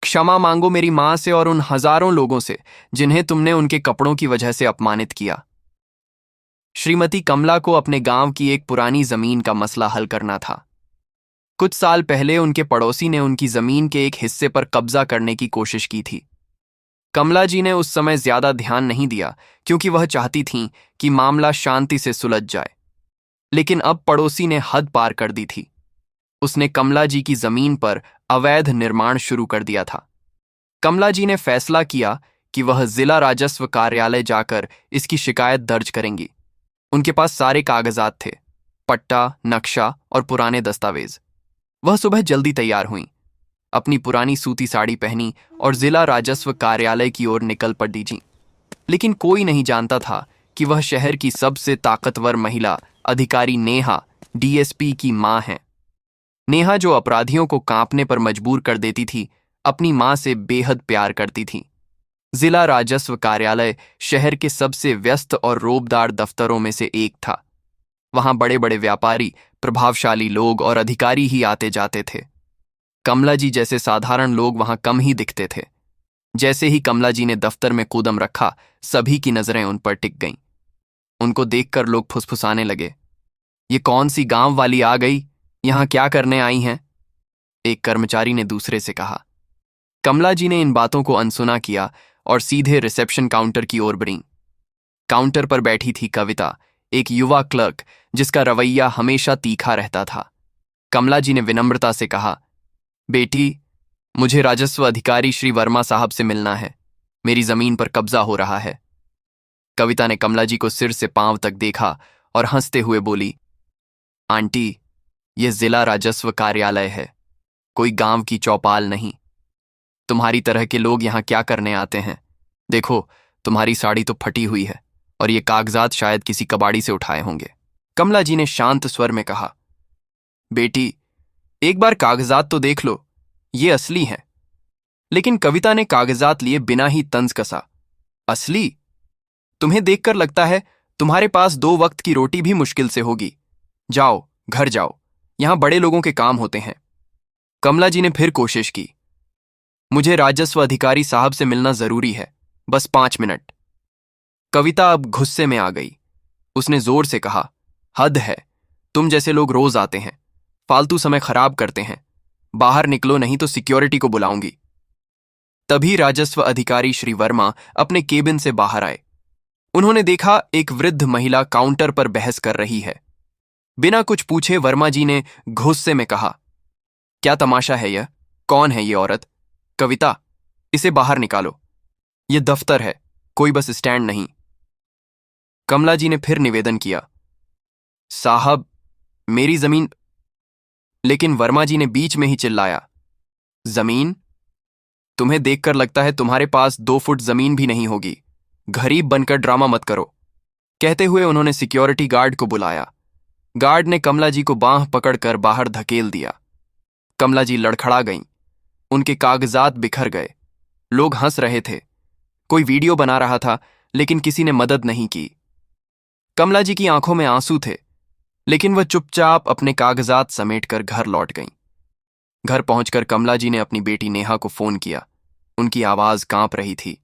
क्षमा मांगो मेरी मां से और उन हजारों लोगों से जिन्हें तुमने उनके कपड़ों की वजह से अपमानित किया। श्रीमती कमला को अपने गांव की एक पुरानी जमीन का मसला हल करना था। कुछ साल पहले उनके पड़ोसी ने उनकी जमीन के एक हिस्से पर कब्जा करने की कोशिश की थी। कमला जी ने उस समय ज्यादा ध्यान नहीं दिया क्योंकि वह चाहती थीं कि मामला शांति से सुलझ जाए। लेकिन अब पड़ोसी ने हद पार कर दी थी। उसने कमला जी की जमीन पर अवैध निर्माण शुरू कर दिया था। कमला जी ने फैसला किया कि वह जिला राजस्व कार्यालय जाकर इसकी शिकायत दर्ज करेंगी। उनके पास सारे कागजात थे, पट्टा, नक्शा और पुराने दस्तावेज। वह सुबह जल्दी तैयार हुईं, अपनी पुरानी सूती साड़ी पहनी और जिला राजस्व कार्यालय की ओर निकल पड़ी जी। लेकिन कोई नहीं जानता था कि वह शहर की सबसे ताकतवर महिला अधिकारी नेहा, डीएसपी की मां है। नेहा, जो अपराधियों को कांपने पर मजबूर कर देती थी, अपनी मां से बेहद प्यार करती थी। जिला राजस्व कार्यालय शहर के सबसे व्यस्त और रोबदार दफ्तरों में से एक था। वहां बड़े बड़े व्यापारी, प्रभावशाली लोग और अधिकारी ही आते जाते थे। कमला जी जैसे साधारण लोग वहां कम ही दिखते थे। जैसे ही कमला जी ने दफ्तर में कूदम रखा, सभी की नजरें उन पर टिक गईं। उनको देखकर लोग फुसफुसाने लगे, ये कौन सी गांव वाली आ गई, यहां क्या करने आई हैं? एक कर्मचारी ने दूसरे से कहा। कमला जी ने इन बातों को अनसुना किया और सीधे रिसेप्शन काउंटर की ओर बढ़ीं। काउंटर पर बैठी थी कविता, एक युवा क्लर्क जिसका रवैया हमेशा तीखा रहता था। कमला जी ने विनम्रता से कहा, बेटी, मुझे राजस्व अधिकारी श्री वर्मा साहब से मिलना है। मेरी जमीन पर कब्जा हो रहा है। कविता ने कमला जी को सिर से पांव तक देखा और हंसते हुए बोली, आंटी, यह जिला राजस्व कार्यालय है, कोई गांव की चौपाल नहीं। तुम्हारी तरह के लोग यहां क्या करने आते हैं? देखो, तुम्हारी साड़ी तो फटी हुई है और ये कागजात शायद किसी कबाड़ी से उठाए होंगे। कमला जी ने शांत स्वर में कहा, बेटी, एक बार कागजात तो देख लो, ये असली हैं। लेकिन कविता ने कागजात लिए बिना ही तंज कसा। असली? तुम्हें देखकर लगता है तुम्हारे पास 2 वक्त की रोटी भी मुश्किल से होगी। जाओ, घर जाओ, यहां बड़े लोगों के काम होते हैं। कमला जी ने फिर कोशिश की, मुझे राजस्व अधिकारी साहब से मिलना जरूरी है, बस 5 मिनट। कविता अब गुस्से में आ गई। उसने जोर से कहा, हद है, तुम जैसे लोग रोज आते हैं, फालतू समय खराब करते हैं। बाहर निकलो नहीं तो सिक्योरिटी को बुलाऊंगी। तभी राजस्व अधिकारी श्री वर्मा अपने केबिन से बाहर आए। उन्होंने देखा एक वृद्ध महिला काउंटर पर बहस कर रही है। बिना कुछ पूछे वर्मा जी ने गुस्से में कहा, क्या तमाशा है यह? कौन है ये औरत? कविता, इसे बाहर निकालो। ये दफ्तर है, कोई बस स्टैंड नहीं। कमला जी ने फिर निवेदन किया, साहब, मेरी जमीन। लेकिन वर्मा जी ने बीच में ही चिल्लाया, जमीन? तुम्हें देखकर लगता है तुम्हारे पास 2 फुट जमीन भी नहीं होगी। गरीब बनकर ड्रामा मत करो। कहते हुए उन्होंने सिक्योरिटी गार्ड को बुलाया। गार्ड ने कमला जी को बांह पकड़कर बाहर धकेल दिया। कमला जी लड़खड़ा गईं। उनके कागजात बिखर गए। लोग हंस रहे थे। कोई वीडियो बना रहा था, लेकिन किसी ने मदद नहीं की। कमला जी की आंखों में आंसू थे, लेकिन वह चुपचाप अपने कागजात समेटकर घर लौट गईं। घर पहुंचकर कमला जी ने अपनी बेटी नेहा को फोन किया। उनकी आवाज कांप रही थी।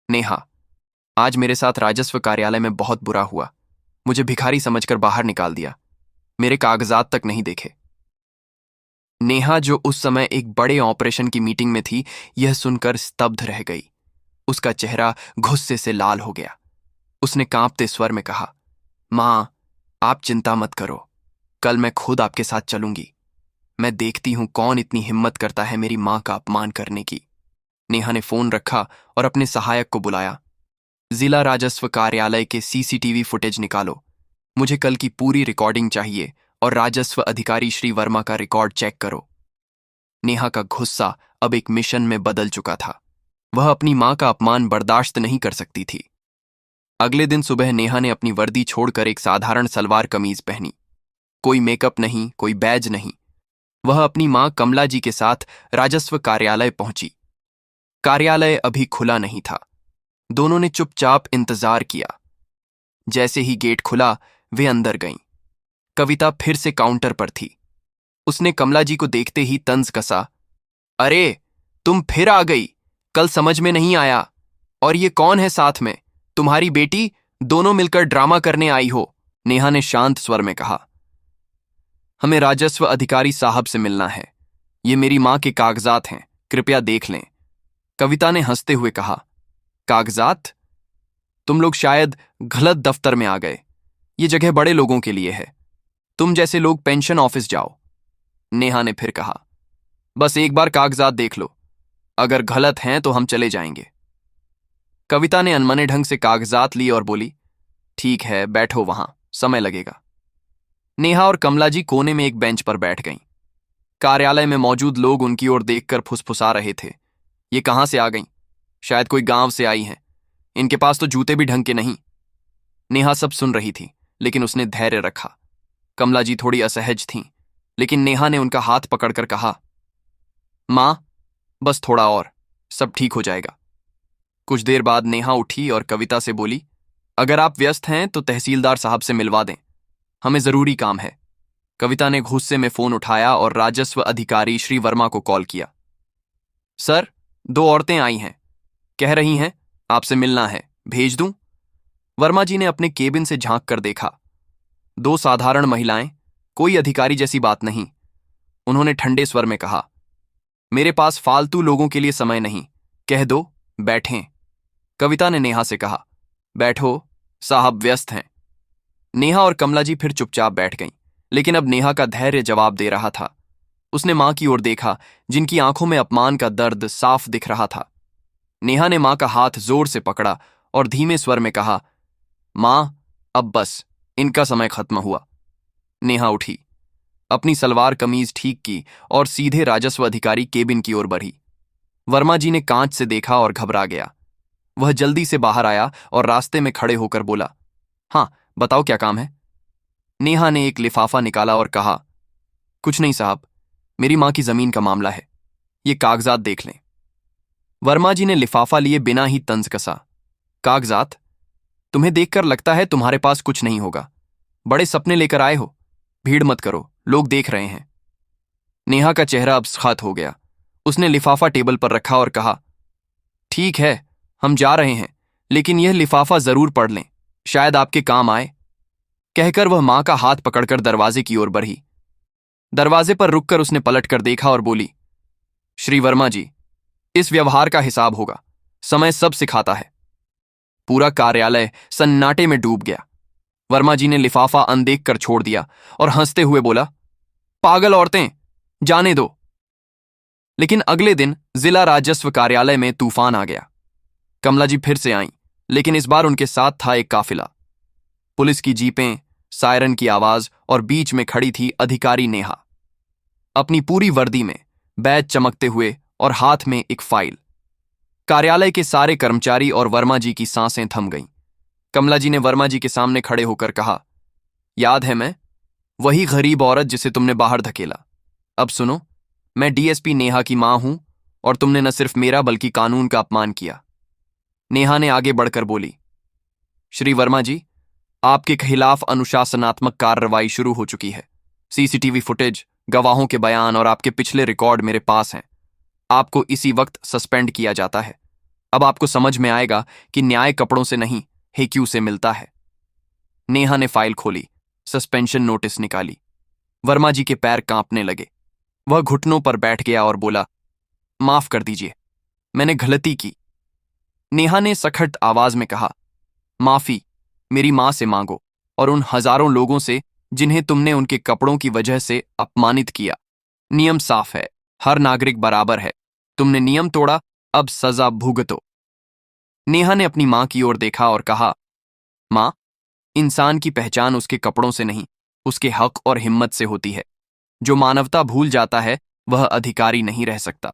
नेहा, आज मेरे साथ राजस्व कार्यालय में बहुत बुरा हुआ। मुझे भिखारी समझकर बाहर निकाल दिया। मेरे कागजात तक नहीं देखे। नेहा, जो उस समय एक बड़े ऑपरेशन की मीटिंग में थी, यह सुनकर स्तब्ध रह गई। उसका चेहरा गुस्से से लाल हो गया। उसने कांपते स्वर में कहा, मां, आप चिंता मत करो। कल मैं खुद आपके साथ चलूंगी। मैं देखती हूं कौन इतनी हिम्मत करता है मेरी मां का अपमान करने की। नेहा ने फोन रखा और अपने सहायक को बुलाया। जिला राजस्व कार्यालय के सीसीटीवी फुटेज निकालो। मुझे कल की पूरी रिकॉर्डिंग चाहिए और राजस्व अधिकारी श्री वर्मा का रिकॉर्ड चेक करो। नेहा का गुस्सा अब एक मिशन में बदल चुका था। वह अपनी मां का अपमान बर्दाश्त नहीं कर सकती थी। अगले दिन सुबह नेहा ने अपनी वर्दी छोड़कर एक साधारण सलवार कमीज पहनी। कोई मेकअप नहीं, कोई बैज नहीं। वह अपनी मां कमला जी के साथ राजस्व कार्यालय पहुंची। कार्यालय अभी खुला नहीं था। दोनों ने चुपचाप इंतजार किया। जैसे ही गेट खुला, वे अंदर गईं। कविता फिर से काउंटर पर थी। उसने कमला जी को देखते ही तंज कसा, अरे, तुम फिर आ गई। कल समझ में नहीं आया। और ये कौन है साथ में? तुम्हारी बेटी? दोनों मिलकर ड्रामा करने आई हो? नेहा ने शांत स्वर में कहा। हमें राजस्व अधिकारी साहब से मिलना है। ये मेरी मां के कागजात हैं, कृपया देख लें। कविता ने हंसते हुए कहा। कागजात? तुम लोग शायद गलत दफ्तर में आ गए। ये जगह बड़े लोगों के लिए है। तुम जैसे लोग पेंशन ऑफिस जाओ। नेहा ने फिर कहा। बस एक बार कागजात देख लो। अगर गलत हैं तो हम चले जाएंगे। कविता ने अनमने ढंग से कागजात ली और बोली, ठीक है, बैठो वहां, समय लगेगा। नेहा और कमला जी कोने में एक बेंच पर बैठ गईं। कार्यालय में मौजूद लोग उनकी ओर देखकर फुसफुसा रहे थे। ये कहां से आ गईं? शायद कोई गांव से आई हैं। इनके पास तो जूते भी ढंग के नहीं। नेहा सब सुन रही थी, लेकिन उसने धैर्य रखा। कमला जी थोड़ी असहज थीं, लेकिन नेहा ने उनका हाथ पकड़कर कहा, मां, बस थोड़ा और, सब ठीक हो जाएगा। कुछ देर बाद नेहा उठी और कविता से बोली, अगर आप व्यस्त हैं तो तहसीलदार साहब से मिलवा दें, हमें जरूरी काम है। कविता ने गुस्से में फोन उठाया और राजस्व अधिकारी श्री वर्मा को कॉल किया। सर, 2 औरतें आई हैं, कह रही हैं आपसे मिलना है, भेज दूं? वर्मा जी ने अपने केबिन से झांक कर देखा। 2 साधारण महिलाएं, कोई अधिकारी जैसी बात नहीं। उन्होंने ठंडे स्वर में कहा, मेरे पास फालतू लोगों के लिए समय नहीं, कह दो बैठें। कविता ने नेहा से कहा, बैठो, साहब व्यस्त हैं। नेहा और कमला जी फिर चुपचाप बैठ गईं, लेकिन अब नेहा का धैर्य जवाब दे रहा था। उसने मां की ओर देखा, जिनकी आंखों में अपमान का दर्द साफ दिख रहा था। नेहा ने मां का हाथ जोर से पकड़ा और धीमे स्वर में कहा, मां, अब बस, इनका समय खत्म हुआ। नेहा उठी, अपनी सलवार कमीज ठीक की और सीधे राजस्व अधिकारी केबिन की ओर बढ़ी। वर्मा जी ने कांच से देखा और घबरा गया। वह जल्दी से बाहर आया और रास्ते में खड़े होकर बोला, हाँ, बताओ क्या काम है? नेहा ने एक लिफाफा निकाला और कहा, कुछ नहीं साहब, मेरी मां की जमीन का मामला है, ये कागजात देख लें। वर्मा जी ने लिफाफा लिए बिना ही तंज कसा। कागजात? तुम्हें देखकर लगता है तुम्हारे पास कुछ नहीं होगा। बड़े सपने लेकर आए हो। भीड़ मत करो, लोग देख रहे हैं। नेहा का चेहरा अब सख्त हो गया। उसने लिफाफा टेबल पर रखा और कहा, ठीक है, हम जा रहे हैं, लेकिन यह लिफाफा जरूर पढ़ लें, शायद आपके काम आए। कहकर वह मां का हाथ पकड़कर दरवाजे की ओर बढ़ी। दरवाजे पर रुककर उसने पलटकर देखा और बोली, श्री वर्मा जी, इस व्यवहार का हिसाब होगा, समय सब सिखाता है। पूरा कार्यालय सन्नाटे में डूब गया। वर्मा जी ने लिफाफा अनदेख कर छोड़ दिया और हंसते हुए बोला, पागल औरतें, जाने दो। लेकिन अगले दिन जिला राजस्व कार्यालय में तूफान आ गया। कमला जी फिर से आईं, लेकिन इस बार उनके साथ था एक काफिला। पुलिस की जीपें, सायरन की आवाज और बीच में खड़ी थी अधिकारी नेहा, अपनी पूरी वर्दी में, बैज चमकते हुए और हाथ में एक फाइल। कार्यालय के सारे कर्मचारी और वर्मा जी की सांसें थम गईं। कमला जी ने वर्मा जी के सामने खड़े होकर कहा, याद है मैं, वही गरीब औरत जिसे तुमने बाहर धकेला। अब सुनो, मैं डीएसपी नेहा की मां हूं और तुमने न सिर्फ मेरा बल्कि कानून का अपमान किया। नेहा ने आगे बढ़कर बोली, श्री वर्मा जी, आपके खिलाफ अनुशासनात्मक कार्रवाई शुरू हो चुकी है। सीसीटीवी फुटेज, गवाहों के बयान और आपके पिछले रिकॉर्ड मेरे पास हैं। आपको इसी वक्त सस्पेंड किया जाता है। अब आपको समझ में आएगा कि न्याय कपड़ों से नहीं, हेक्यू से मिलता है। नेहा ने फाइल खोली, सस्पेंशन नोटिस निकाली। वर्मा जी के पैर कांपने लगे। वह घुटनों पर बैठ गया और बोला, माफ कर दीजिए, मैंने गलती की। नेहा ने सखत आवाज में कहा, माफी मेरी मां से मांगो और उन हजारों लोगों से जिन्हें तुमने उनके कपड़ों की वजह से अपमानित किया। नियम साफ है, हर नागरिक बराबर है। तुमने नियम तोड़ा, अब सजा भुगतो। नेहा ने अपनी मां की ओर देखा और कहा, मां, इंसान की पहचान उसके कपड़ों से नहीं, उसके हक और हिम्मत से होती है। जो मानवता भूल जाता है वह अधिकारी नहीं रह सकता।